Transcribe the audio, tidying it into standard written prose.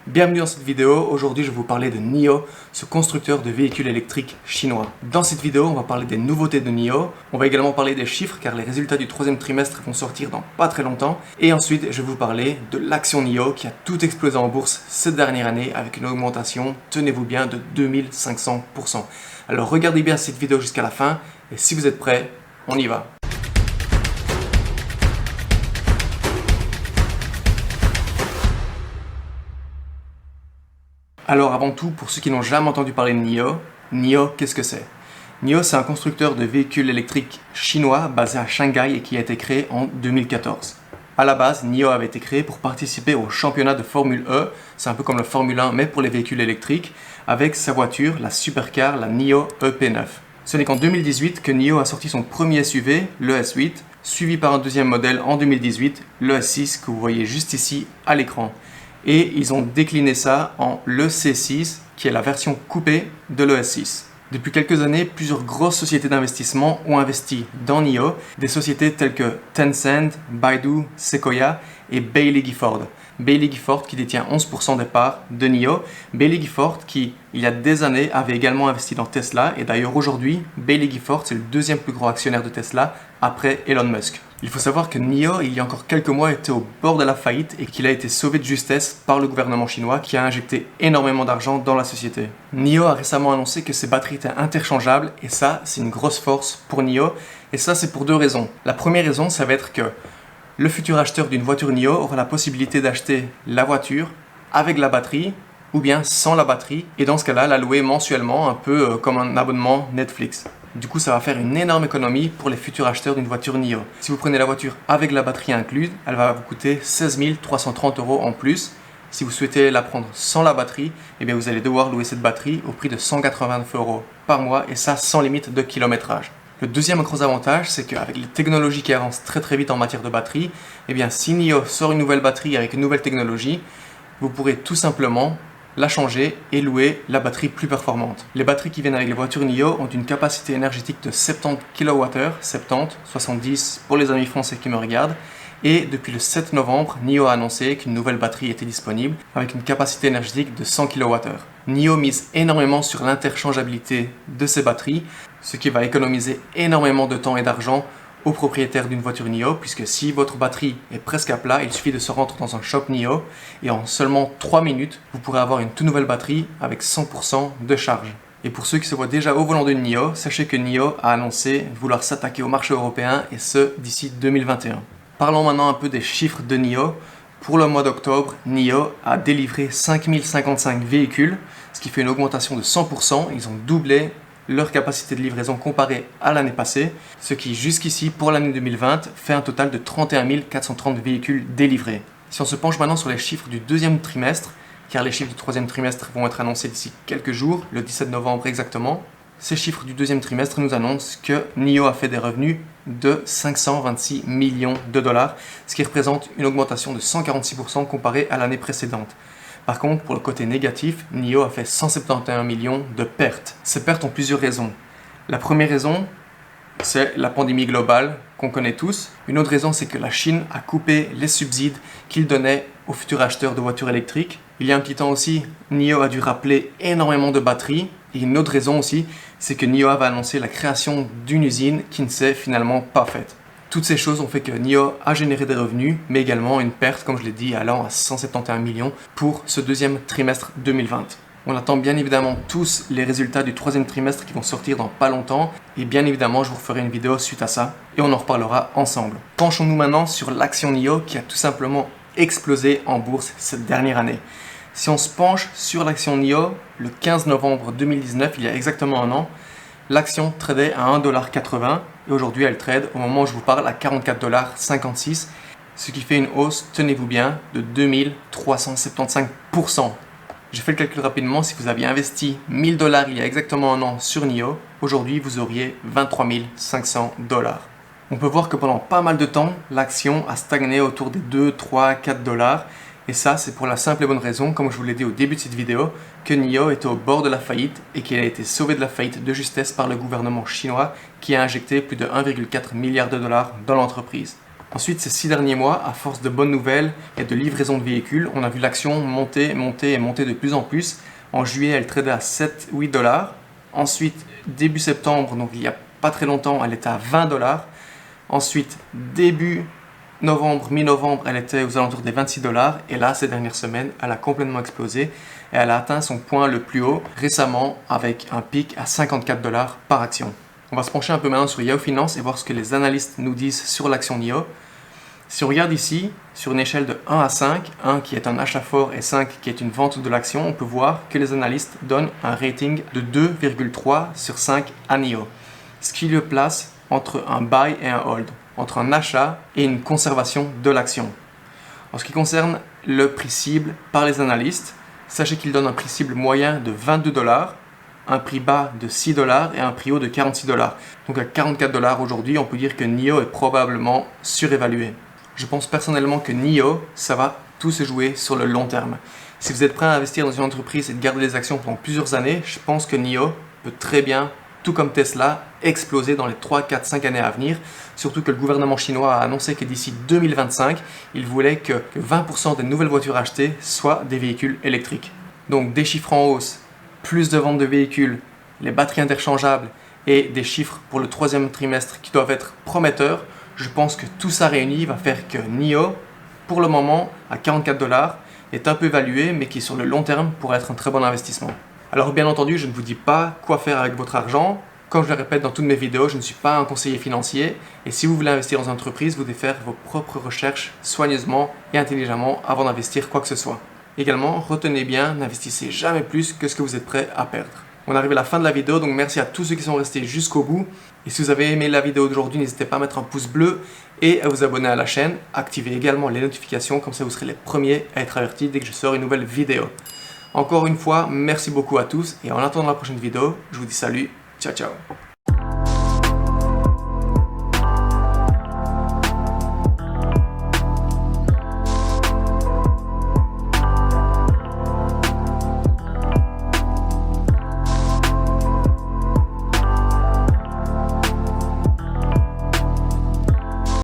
Bienvenue dans cette vidéo. Aujourd'hui, je vais vous parler de NIO, ce constructeur de véhicules électriques chinois. Dans cette vidéo, on va parler des nouveautés de NIO. On va également parler des chiffres car les résultats du troisième trimestre vont sortir dans pas très longtemps. Et ensuite, je vais vous parler de l'action NIO qui a tout explosé en bourse cette dernière année avec une augmentation, tenez-vous bien, de 2500%. Alors regardez bien cette vidéo jusqu'à la fin et si vous êtes prêts, on y va. Alors avant tout, pour ceux qui n'ont jamais entendu parler de NIO, qu'est-ce que c'est? NIO, c'est un constructeur de véhicules électriques chinois basé à Shanghai et qui a été créé en 2014. À la base, NIO avait été créé pour participer au championnat de Formule E, c'est un peu comme le Formule 1 mais pour les véhicules électriques, avec sa voiture, la supercar, la NIO EP9. Ce n'est qu'en 2018 que NIO a sorti son premier SUV, le S8, suivi par un deuxième modèle en 2018, le S6 que vous voyez juste ici à l'écran. Et ils ont décliné ça en le C6, qui est la version coupée de l'ES6. Depuis quelques années, plusieurs grosses sociétés d'investissement ont investi dans NIO, des sociétés telles que Tencent, Baidu, Sequoia et Baillie Gifford. Baillie Gifford qui détient 11% des parts de NIO. Baillie Gifford qui, il y a des années, avait également investi dans Tesla. Et d'ailleurs aujourd'hui, Baillie Gifford, c'est le deuxième plus gros actionnaire de Tesla après Elon Musk. Il faut savoir que NIO, il y a encore quelques mois, était au bord de la faillite et qu'il a été sauvé de justesse par le gouvernement chinois qui a injecté énormément d'argent dans la société. NIO a récemment annoncé que ses batteries étaient interchangeables et ça, c'est une grosse force pour NIO. Et ça, c'est pour deux raisons. La première raison, ça va être que le futur acheteur d'une voiture NIO aura la possibilité d'acheter la voiture avec la batterie ou bien sans la batterie et dans ce cas-là, la louer mensuellement, un peu comme un abonnement Netflix. Du coup, ça va faire une énorme économie pour les futurs acheteurs d'une voiture NIO. Si vous prenez la voiture avec la batterie incluse, elle va vous coûter 16 330 € en plus. Si vous souhaitez la prendre sans la batterie, eh bien vous allez devoir louer cette batterie au prix de 189 € par mois et ça sans limite de kilométrage. Le deuxième gros avantage, c'est qu'avec les technologies qui avancent très vite en matière de batterie, eh bien si NIO sort une nouvelle batterie avec une nouvelle technologie, vous pourrez tout simplement la changer et louer la batterie plus performante. Les batteries qui viennent avec les voitures NIO ont une capacité énergétique de 70 kWh, 70, 70 pour les amis français qui me regardent. Et depuis le 7 novembre, NIO a annoncé qu'une nouvelle batterie était disponible avec une capacité énergétique de 100 kWh. NIO mise énormément sur l'interchangeabilité de ces batteries, ce qui va économiser énormément de temps et d'argent aux propriétaires d'une voiture NIO, puisque si votre batterie est presque à plat, il suffit de se rendre dans un shop NIO et en seulement 3 minutes, vous pourrez avoir une toute nouvelle batterie avec 100% de charge. Et pour ceux qui se voient déjà au volant d'une NIO, sachez que NIO a annoncé vouloir s'attaquer au marché européen et ce d'ici 2021. Parlons maintenant un peu des chiffres de NIO. Pour le mois d'octobre, NIO a délivré 5055 véhicules, ce qui fait une augmentation de 100%. Ils ont doublé leur capacité de livraison comparée à l'année passée, ce qui jusqu'ici pour l'année 2020 fait un total de 31 430 véhicules délivrés. Si on se penche maintenant sur les chiffres du deuxième trimestre, car les chiffres du troisième trimestre vont être annoncés d'ici quelques jours, le 17 novembre exactement, ces chiffres du deuxième trimestre nous annoncent que NIO a fait des revenus de 526 millions de dollars, ce qui représente une augmentation de 146% comparée à l'année précédente. Par contre, pour le côté négatif, NIO a fait 171 millions de pertes. Ces pertes ont plusieurs raisons. La première raison, c'est la pandémie globale qu'on connaît tous. Une autre raison, c'est que la Chine a coupé les subsides qu'il donnait aux futurs acheteurs de voitures électriques. Il y a un petit temps aussi, NIO a dû rappeler énormément de batteries. Et une autre raison aussi, c'est que NIO avait annoncé la création d'une usine qui ne s'est finalement pas faite. Toutes ces choses ont fait que NIO a généré des revenus, mais également une perte, comme je l'ai dit, allant à 171 millions pour ce deuxième trimestre 2020. On attend bien évidemment tous les résultats du troisième trimestre qui vont sortir dans pas longtemps, et bien évidemment je vous referai une vidéo suite à ça, et on en reparlera ensemble. Penchons-nous maintenant sur l'action NIO qui a tout simplement explosé en bourse cette dernière année. Si on se penche sur l'action NIO, le 15 novembre 2019, il y a exactement un an, l'action tradait à 1,80$ et aujourd'hui elle trade au moment où je vous parle à 44,56$, ce qui fait une hausse, tenez-vous bien, de 2375%. J'ai fait le calcul rapidement, si vous aviez investi 1000$ il y a exactement un an sur NIO, aujourd'hui vous auriez 23 500$. On peut voir que pendant pas mal de temps, l'action a stagné autour des 2, 3, 4$. Et ça, c'est pour la simple et bonne raison, comme je vous l'ai dit au début de cette vidéo, que NIO était au bord de la faillite et qu'il a été sauvé de la faillite de justesse par le gouvernement chinois qui a injecté plus de 1,4 milliard de dollars dans l'entreprise. Ensuite, ces 6 derniers mois, à force de bonnes nouvelles et de livraison de véhicules, on a vu l'action monter, monter et monter de plus en plus. En juillet, elle tradait à 7-8 dollars. Ensuite, début septembre, donc il n'y a pas très longtemps, elle était à 20 dollars. Ensuite, début novembre, mi-novembre, elle était aux alentours des 26 dollars. Et là, ces dernières semaines, elle a complètement explosé et elle a atteint son point le plus haut récemment avec un pic à 54 dollars par action. On va se pencher un peu maintenant sur Yahoo Finance et voir ce que les analystes nous disent sur l'action NIO. Si on regarde ici, sur une échelle de 1 à 5, 1 qui est un achat fort et 5 qui est une vente de l'action, on peut voir que les analystes donnent un rating de 2,3 sur 5 à NIO, ce qui le place entre un buy et un hold, entre un achat et une conservation de l'action. En ce qui concerne le prix cible par les analystes, sachez qu'ils donnent un prix cible moyen de 22 dollars, un prix bas de 6 dollars et un prix haut de 46 dollars. Donc à 44 dollars aujourd'hui, on peut dire que NIO est probablement surévalué. Je pense personnellement que NIO, ça va tout se jouer sur le long terme. Si vous êtes prêt à investir dans une entreprise et de garder des actions pendant plusieurs années, je pense que NIO peut très bien, tout comme Tesla, exploser dans les 3, 4, 5 années à venir. Surtout que le gouvernement chinois a annoncé que d'ici 2025, il voulait que 20% des nouvelles voitures achetées soient des véhicules électriques. Donc des chiffres en hausse, plus de ventes de véhicules, les batteries interchangeables et des chiffres pour le troisième trimestre qui doivent être prometteurs, je pense que tout ça réuni va faire que NIO, pour le moment, à 44 dollars, est un peu évalué, mais qui sur le long terme pourrait être un très bon investissement. Alors bien entendu, je ne vous dis pas quoi faire avec votre argent. Comme je le répète dans toutes mes vidéos, je ne suis pas un conseiller financier. Et si vous voulez investir dans une entreprise, vous devez faire vos propres recherches soigneusement et intelligemment avant d'investir quoi que ce soit. Également, retenez bien, n'investissez jamais plus que ce que vous êtes prêt à perdre. On arrive à la fin de la vidéo, donc merci à tous ceux qui sont restés jusqu'au bout. Et si vous avez aimé la vidéo d'aujourd'hui, n'hésitez pas à mettre un pouce bleu et à vous abonner à la chaîne. Activez également les notifications, comme ça vous serez les premiers à être avertis dès que je sors une nouvelle vidéo. Encore une fois, merci beaucoup à tous et en attendant la prochaine vidéo, je vous dis salut, ciao ciao.